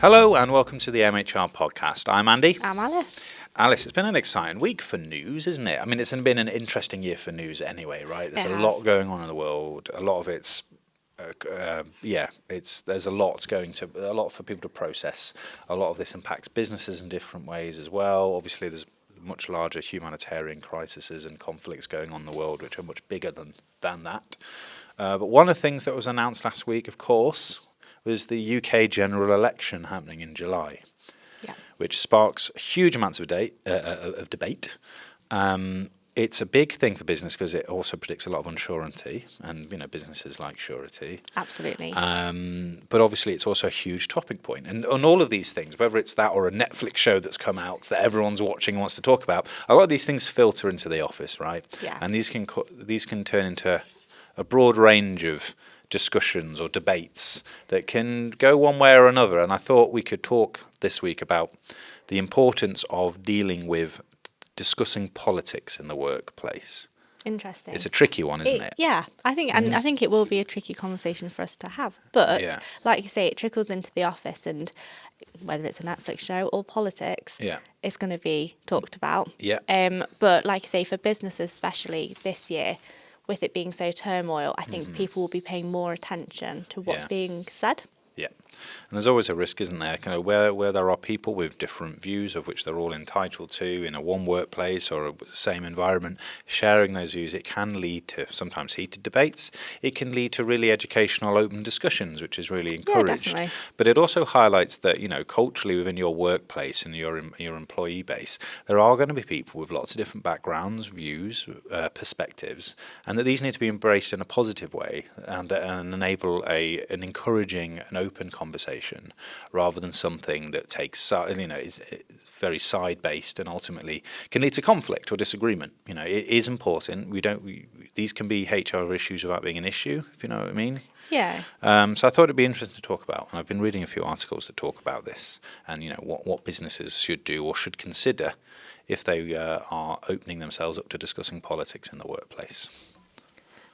Hello and welcome to the MHR podcast. I'm Andy. I'm Alice. Alice, it's been an exciting week for news, isn't it? I mean, it's been an interesting year for news anyway, right? There's a lot going on in the world. A lot of it's, there's a lot for people to process. A lot of this impacts businesses in different ways as well. Obviously, there's much larger humanitarian crises and conflicts going on in the world, which are much bigger than that. But one of the things that was announced last week, of course, was the UK general election happening in July, which sparks huge amounts of debate. It's a big thing for business because it also predicts a lot of unsurety, and businesses like surety. Absolutely. But obviously, it's also a huge topic point, and on all of these things, whether it's that or a Netflix show that's come out that everyone's watching and wants to talk about, a lot of these things filter into the office, right? Yeah. And these can turn into a broad range of discussions or debates that can go one way or another. And I thought we could talk this week about the importance of dealing with discussing politics in the workplace. Interesting. It's a tricky one, isn't it? Yeah, I think it will be a tricky conversation for us to have. But like you say, it trickles into the office, and whether it's a Netflix show or politics, it's going to be talked about. Yeah. But like you say, for businesses, especially this year, with it being so turmoil, I think people will be paying more attention to what's being said. Yeah. And there's always a risk, isn't there? Kind of where there are people with different views, of which they're all entitled to in one workplace or the same environment, sharing those views, it can lead to sometimes heated debates. It can lead to really educational, open discussions, which is really encouraged. Yeah, definitely. But it also highlights that, culturally within your workplace and your employee base, there are going to be people with lots of different backgrounds, views, perspectives, and that these need to be embraced in a positive way and enable an encouraging and open conversation, rather than something that takes is very side-based and ultimately can lead to conflict or disagreement. It is important. These can be HR issues without being an issue, if you know what I mean. Yeah. So I thought it'd be interesting to talk about, and I've been reading a few articles that talk about this, and what businesses should do or should consider if they are opening themselves up to discussing politics in the workplace.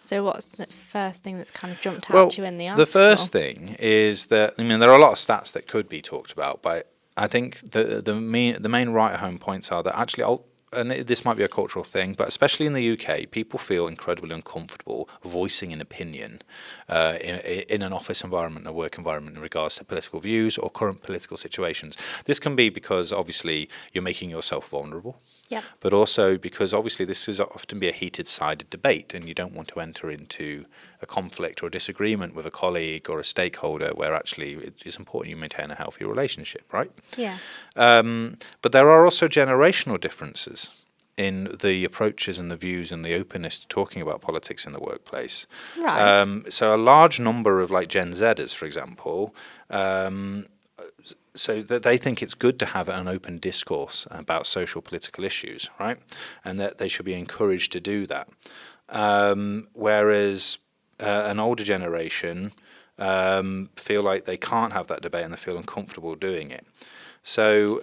So what's the first thing that's kind of jumped out to you in the article? The first thing is that, there are a lot of stats that could be talked about, but I think the main right-home points are that actually, and this might be a cultural thing, but especially in the UK, people feel incredibly uncomfortable voicing an opinion in an office environment, a work environment, in regards to political views or current political situations. This can be because, obviously, you're making yourself vulnerable. Yep. But also because obviously this is often be a heated-sided debate, and you don't want to enter into a conflict or a disagreement with a colleague or a stakeholder where actually it's important you maintain a healthy relationship, right? Yeah. But there are also generational differences in the approaches and the views and the openness to talking about politics in the workplace. Right. So a large number of Gen Zers, for example, so that they think it's good to have an open discourse about social political issues, right? And that they should be encouraged to do that. Whereas an older generation feel like they can't have that debate and they feel uncomfortable doing it. So,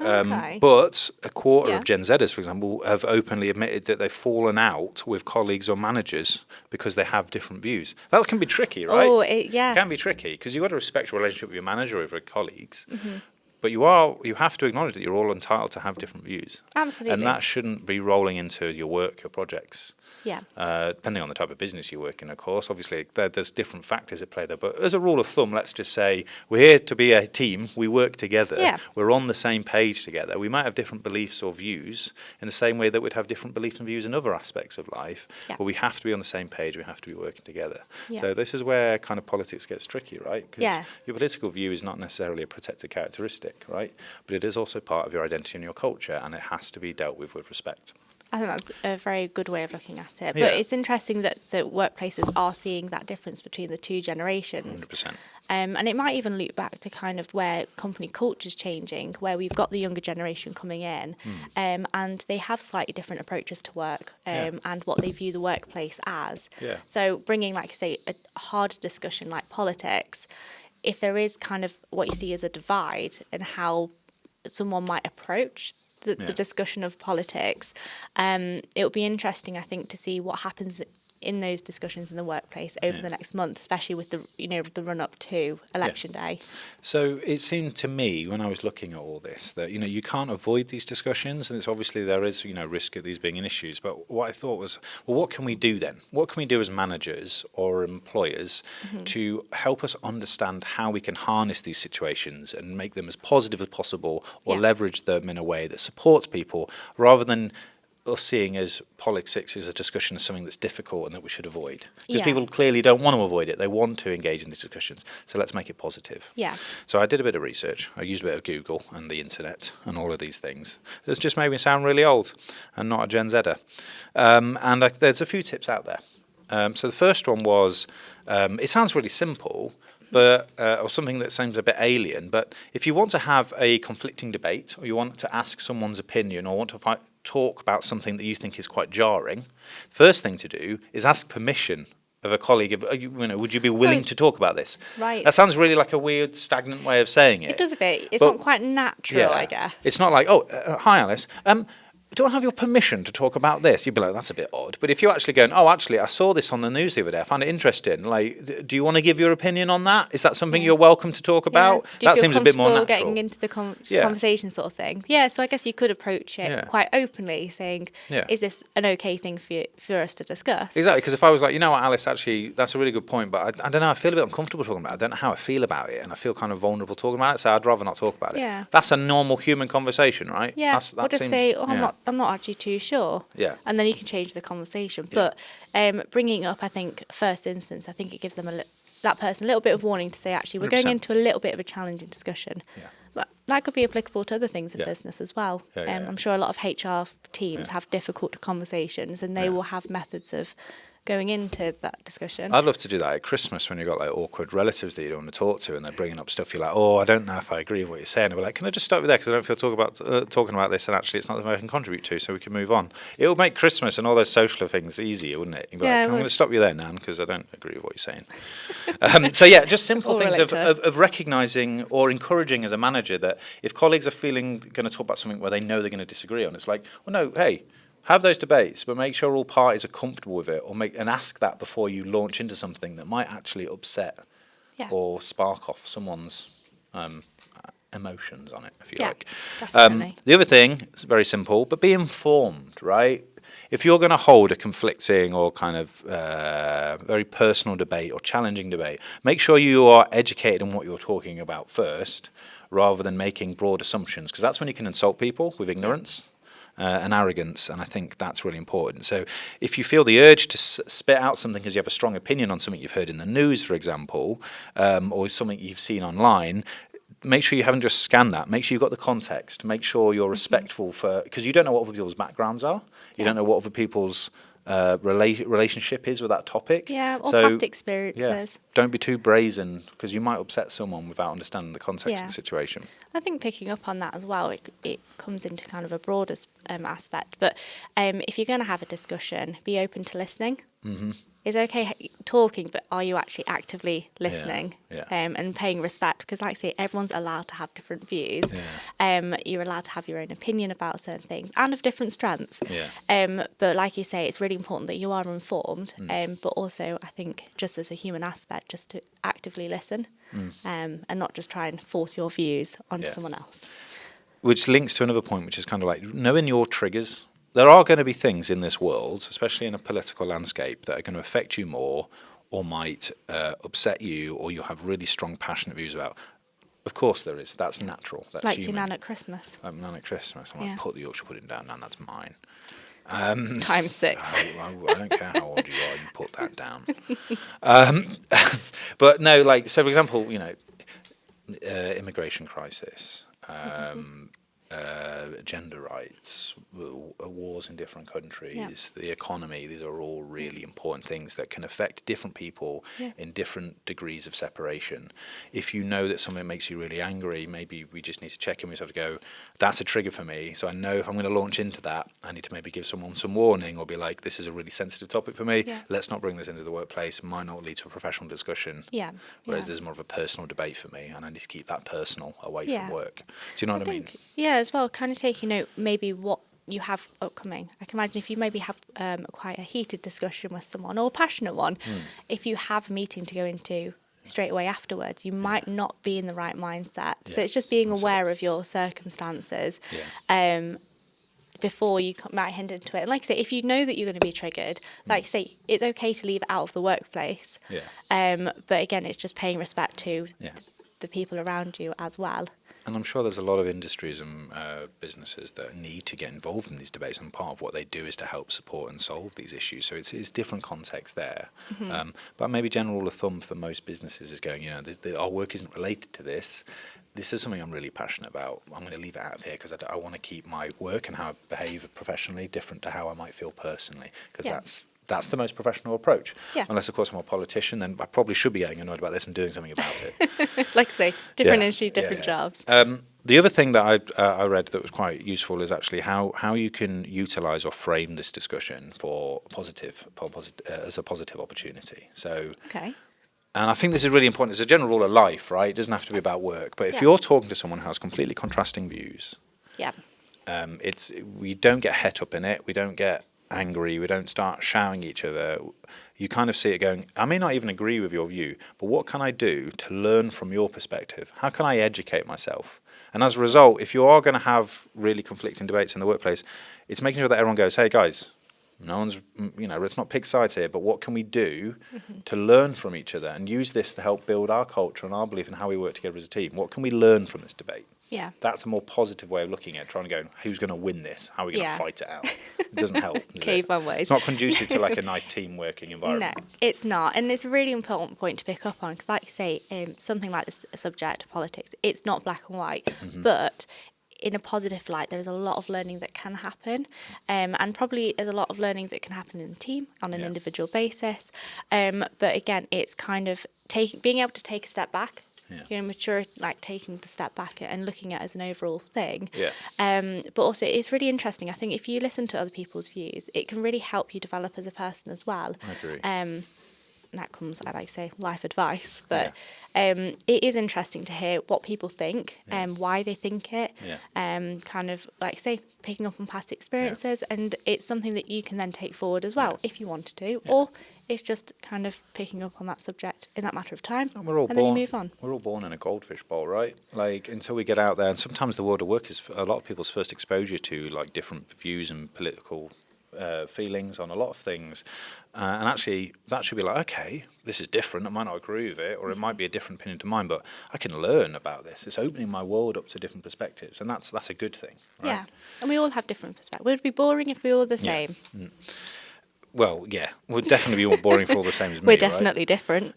but a quarter of Gen Zers, for example, have openly admitted that they've fallen out with colleagues or managers because they have different views. That can be tricky, right? Oh, it can be tricky because you've got to respect your relationship with your manager or with your colleagues. Mm-hmm. But you have to acknowledge that you're all entitled to have different views. Absolutely. And that shouldn't be rolling into your work, your projects. Yeah. Depending on the type of business you work in, of course. Obviously, there's different factors at play there. But as a rule of thumb, let's just say we're here to be a team. We work together. Yeah. We're on the same page together. We might have different beliefs or views in the same way that we'd have different beliefs and views in other aspects of life. Yeah. But we have to be on the same page. We have to be working together. Yeah. So this is where kind of politics gets tricky, right? Because your political view is not necessarily a protected characteristic, right? But it is also part of your identity and your culture, and it has to be dealt with respect. I think that's a very good way of looking at it. But it's interesting that the workplaces are seeing that difference between the two generations. 100%. And it might even loop back to kind of where company culture is changing, where we've got the younger generation coming in, and they have slightly different approaches to work and what they view the workplace as. Yeah. So bringing, like I say, a harder discussion like politics, if there is kind of what you see as a divide in how someone might approach the discussion of politics, it'll be interesting, I think, to see what happens in those discussions in the workplace over the next month, especially with the run up to election day. So it seemed to me when I was looking at all this that you can't avoid these discussions, and it's obviously there is risk of these being an issues. But what I thought was, well, what can we do then? What can we do as managers or employers to help us understand how we can harness these situations and make them as positive as possible, or leverage them in a way that supports people, rather than us seeing as politics as a discussion as something that's difficult and that we should avoid. Because people clearly don't want to avoid it. They want to engage in these discussions. So let's make it positive. Yeah. So I did a bit of research. I used a bit of Google and the internet and all of these things. It's just made me sound really old and not a Gen Zer. There's a few tips out there. So the first one was, it sounds really simple, but or something that seems a bit alien. But if you want to have a conflicting debate, or you want to ask someone's opinion, or want to talk about something that you think is quite jarring, first thing to do is ask permission of a colleague. Would you be willing to talk about this? Right. That sounds really like a weird, stagnant way of saying it. It does a bit. It's not quite natural, I guess. It's not like, hi Alice. Do I have your permission to talk about this? You'd be like, that's a bit odd. But if you're actually going, I saw this on the news the other day, I found it interesting. Like, do you want to give your opinion on that? Is that something you're welcome to talk about? That seems a bit more natural. Getting into the conversation sort of thing. Yeah, so I guess you could approach it quite openly, saying, is this an okay thing for us to discuss? Exactly, because if I was like, Alice, actually, that's a really good point, but I don't know, I feel a bit uncomfortable talking about it. I don't know how I feel about it, and I feel kind of vulnerable talking about it, so I'd rather not talk about it. Yeah. That's a normal human conversation, right? Yeah, or just say, I'm not actually too sure. Yeah. And then you can change the conversation. But bringing up, I think, first instance, I think it gives them that person a little bit of warning to say, actually, we're 100%. going into a little bit of a challenging discussion. Yeah. But that could be applicable to other things in business as well. I'm sure a lot of HR teams have difficult conversations, and they will have methods of going into that discussion. I'd love to do that at Christmas when you've got like awkward relatives that you don't want to talk to, and they're bringing up stuff. You're like, I don't know if I agree with what you're saying. And we're like, can I just stop you there, because I don't feel talking about this, and actually it's not something I can contribute to, so we can move on. It would make Christmas and all those social things easier, wouldn't it? You'd be like, I'm going to stop you there, Nan, because I don't agree with what you're saying. Just simple things of recognising or encouraging as a manager that if colleagues are going to talk about something where they know they're going to disagree on, it's like, have those debates, but make sure all parties are comfortable with it, and ask that before you launch into something that might actually upset or spark off someone's emotions on it, if you like. Definitely. The other thing, it's very simple, but be informed, right? If you're going to hold a conflicting or kind of very personal debate or challenging debate, make sure you are educated on what you're talking about first, rather than making broad assumptions, because that's when you can insult people with ignorance. And arrogance, and I think that's really important. So if you feel the urge to spit out something because you have a strong opinion on something you've heard in the news, for example, or something you've seen online, make sure you haven't just scanned that. Make sure you've got the context. Make sure you're respectful because you don't know what other people's backgrounds are. You don't know what other people's relationship is with that topic. Yeah, or past experiences. Yeah, don't be too brazen, because you might upset someone without understanding the context of the situation. I think picking up on that as well, it comes into kind of a broader aspect. But if you're going to have a discussion, be open to listening. Mm-hmm. It's okay talking, but are you actually actively listening and paying respect? Because like I say, everyone's allowed to have different views. Yeah. You're allowed to have your own opinion about certain things and of different strengths. Yeah. But like you say, it's really important that you are informed, but also I think just as a human aspect, just to actively listen and not just try and force your views onto someone else. Which links to another point, which is kind of like knowing your triggers. There are going to be things in this world, especially in a political landscape, that are going to affect you more or might upset you, or you have really strong, passionate views about. Of course there is. That's natural. That's like human. your nan at Christmas. Nan at Christmas. I'm like, put the Yorkshire pudding down, Nan, that's mine. Times 6. I don't care how old you are, you put that down. But no, like, so for example, immigration crisis, gender rights, wars in different countries, the economy, these are all really important things that can affect different people in different degrees of separation. If you know that something makes you really angry, maybe we just need to check in with yourself to go, that's a trigger for me, so I know if I'm going to launch into that, I need to maybe give someone some warning, or be like, this is a really sensitive topic for me, let's not bring this into the workplace, it might not lead to a professional discussion. Whereas there's more of a personal debate for me, and I need to keep that personal away from work. Do you know what I mean? Yeah, as well, kind of taking note maybe what you have upcoming. I can imagine if you maybe have quite a heated discussion with someone or a passionate one, if you have a meeting to go into straight away afterwards, you might not be in the right mindset. So it's just being aware of your circumstances. Before you might head into it. And like I say, if you know that you're going to be triggered, like I say, it's okay to leave it out of the workplace. But again, it's just paying respect to the people around you as well. And I'm sure there's a lot of industries and businesses that need to get involved in these debates, and part of what they do is to help support and solve these issues. So it's different context there. But maybe general rule of thumb for most businesses is going, our work isn't related to this. This is something I'm really passionate about. I'm going to leave it out of here because I want to keep my work and how I behave professionally different to how I might feel personally, because that's the most professional approach. Unless, of course, I'm a politician, then I probably should be getting annoyed about this and doing something about it. Like I say, different industry, different jobs. The other thing that I read that was quite useful is actually how you can utilise or frame this discussion as a positive opportunity. So. Okay. And I think this is really important. It's a general rule of life, right? It doesn't have to be about work. But if you're talking to someone who has completely contrasting views, we don't get het up in it. We don't get angry. We don't start shouting at each other. You kind of see it going, I may not even agree with your view, but what can I do to learn from your perspective? How can I educate myself? And as a result, if you are going to have really conflicting debates in the workplace, it's making sure that everyone goes, hey, guys, no one's, let's not pick sides here, but what can we do to learn from each other and use this to help build our culture and our belief in how we work together as a team? What can we learn from this debate? That's a more positive way of looking at it, trying to go, who's going to win this? How are we going to fight it out? It doesn't help. Caveman ways. It's not conducive to like a nice team working environment. No, it's not. And it's a really important point to pick up on, because like you say, something like this subject, politics, it's not black and white, but in a positive light, there is a lot of learning that can happen, and probably there's a lot of learning that can happen in a team on an individual basis. But again, it's kind of being able to take a step back. Mature, like taking the step back and looking at it as an overall thing. But also, it's really interesting. I think if you listen to other people's views, it can really help you develop as a person as well. I agree. That comes, I like to say, life advice. But it is interesting to hear what people think and why they think it. Kind of, like I say, picking up on past experiences. And it's something that you can then take forward as well if you wanted to. Or it's just kind of picking up on that subject in that matter of time. And then you move on. We're all born in a goldfish bowl, right? Like, until we get out there. And sometimes the world of work is a lot of people's first exposure to like different views and political feelings on a lot of things, and actually that should be like, okay, this is different, I might not agree with it, or it might be a different opinion to mine, but I can learn about this. It's opening my world up to different perspectives, and that's a good thing, right? And we all have different perspectives. Would it be boring if we were all the same? Well, we'd definitely be all boring for all the same as me. We're definitely different.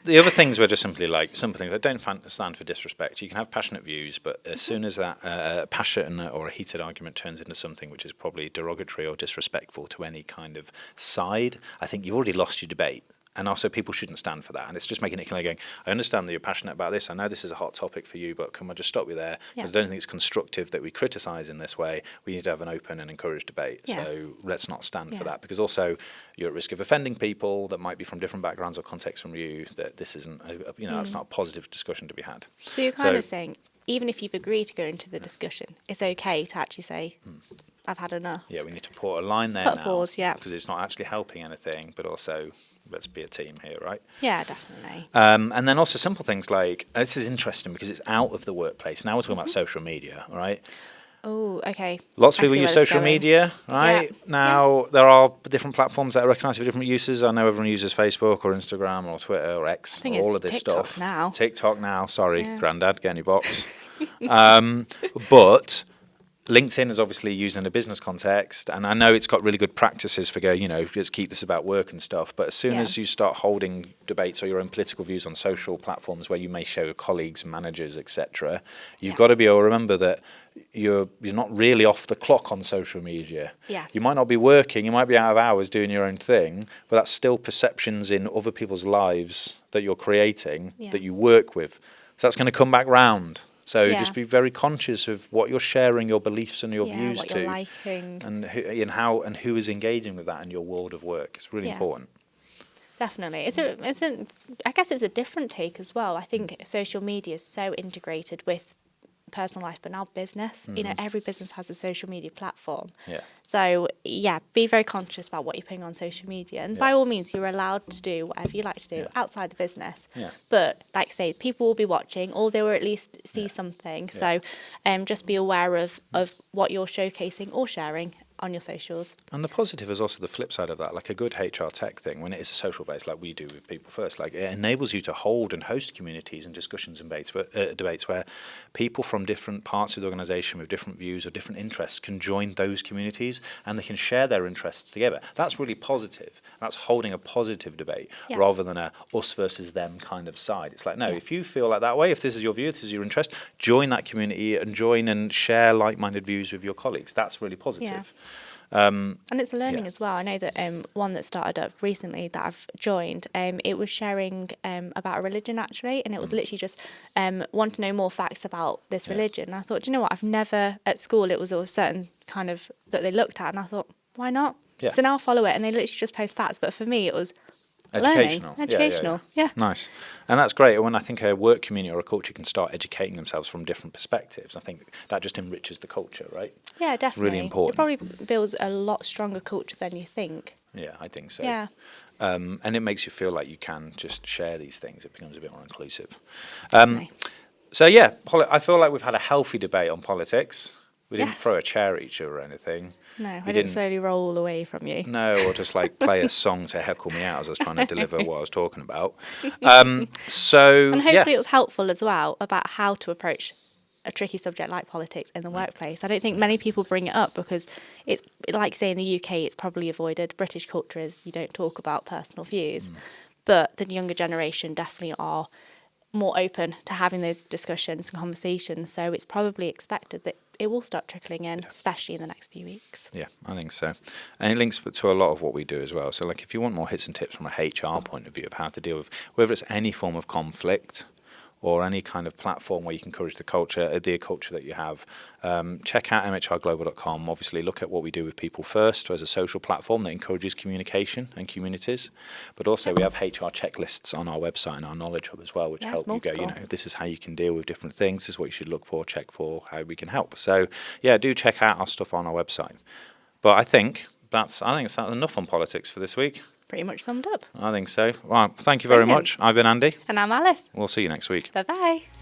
The other things were just simply like simple things. I don't stand for disrespect. You can have passionate views, but as soon as that passion or a heated argument turns into something which is probably derogatory or disrespectful to any kind of side, I think you've already lost your debate. And also, people shouldn't stand for that. And it's just making it kind of going, I understand that you're passionate about this. I know this is a hot topic for you, but can I just stop you there? Because I don't think it's constructive that we criticise in this way. We need to have an open and encouraged debate. So let's not stand for that. Because also, you're at risk of offending people that might be from different backgrounds or contexts from you, that this isn't, that's not a positive discussion to be had. So you're kind of saying, even if you've agreed to go into the discussion, it's okay to actually say, I've had enough. Yeah, we need to put a line there now. Put a pause, because it's not actually helping anything, but also, let's be a team here, right? Yeah, definitely. And then also simple things like, this is interesting because it's out of the workplace. Now we're talking about social media, right? Oh, okay. Lots of people use social media, right? Now, there are different platforms that are recognised for different uses. I know everyone uses Facebook or Instagram or Twitter or X, or all of this TikTok stuff. Now. TikTok now, sorry, Grandad, get in your box. But LinkedIn is obviously used in a business context, and I know it's got really good practices for just keep this about work and stuff. But as soon as you start holding debates or your own political views on social platforms where you may show your colleagues, managers, etc., you've got to be able to remember that you're not really off the clock on social media. You might not be working, you might be out of hours doing your own thing, but that's still perceptions in other people's lives that you're creating that you work with. So that's going to come back round. So just be very conscious of what you're sharing your beliefs and your views what to, you're liking. and who is engaging with that in your world of work. It's really important. Definitely. I guess it's a different take as well. I think social media is so integrated with personal life, but now business. You know, every business has a social media platform. Yeah. So yeah, be very conscious about what you're putting on social media, and by all means, you're allowed to do whatever you like to do outside the business. Yeah. But like I say, people will be watching, or they will at least see something. So just be aware of what you're showcasing or sharing on your socials. And the positive is also the flip side of that, like a good HR tech thing, when it is a social base like we do with People First, like it enables you to hold and host communities and discussions and debates where people from different parts of the organisation with different views or different interests can join those communities and they can share their interests together. That's really positive. That's holding a positive debate rather than a us versus them kind of side. It's like, no, if you feel like that way, if this is your view, if this is your interest, join that community and join and share like-minded views with your colleagues. That's really positive. And it's learning as well. I know that one that started up recently that I've joined, it was sharing about a religion actually, and it was literally just want to know more facts about this religion. And I thought, do you know what? I've never at school it was a certain kind of that they looked at, and I thought, why not? Yeah. So now I'll follow it, and they literally just post facts. But for me, it was Educational. learning. Educational. Yeah. Nice. And that's great. When I think a work community or a culture can start educating themselves from different perspectives, I think that just enriches the culture, right? Yeah, definitely. Really important. It probably builds a lot stronger culture than you think. Yeah, I think so. Yeah. And it makes you feel like you can just share these things. It becomes a bit more inclusive. So yeah, I feel like we've had a healthy debate on politics. We didn't throw a chair at each other or anything. No, I didn't slowly roll away from you. No, or just like play a song to heckle me out as I was trying to deliver what I was talking about. And hopefully it was helpful as well about how to approach a tricky subject like politics in the workplace. I don't think many people bring it up because it's like, say, in the UK, it's probably avoided. British culture is you don't talk about personal views. But the younger generation definitely are more open to having those discussions and conversations. So it's probably expected that it will start trickling in, especially in the next few weeks. Yeah, I think so. And it links to a lot of what we do as well. So like if you want more hits and tips from a HR point of view of how to deal with whether it's any form of conflict or any kind of platform where you can encourage the culture that you have, check out mhrglobal.com. Obviously, look at what we do with People First as a social platform that encourages communication and communities. But also, we have HR checklists on our website and our Knowledge Hub as well, which help you go, this is how you can deal with different things. This is what you should look for, check for, how we can help. So, yeah, do check out our stuff on our website. But I think that's enough on politics for this week. Pretty much summed up. I think so. Well, thank you very much. I've been Andy. And I'm Alice. We'll see you next week. Bye-bye.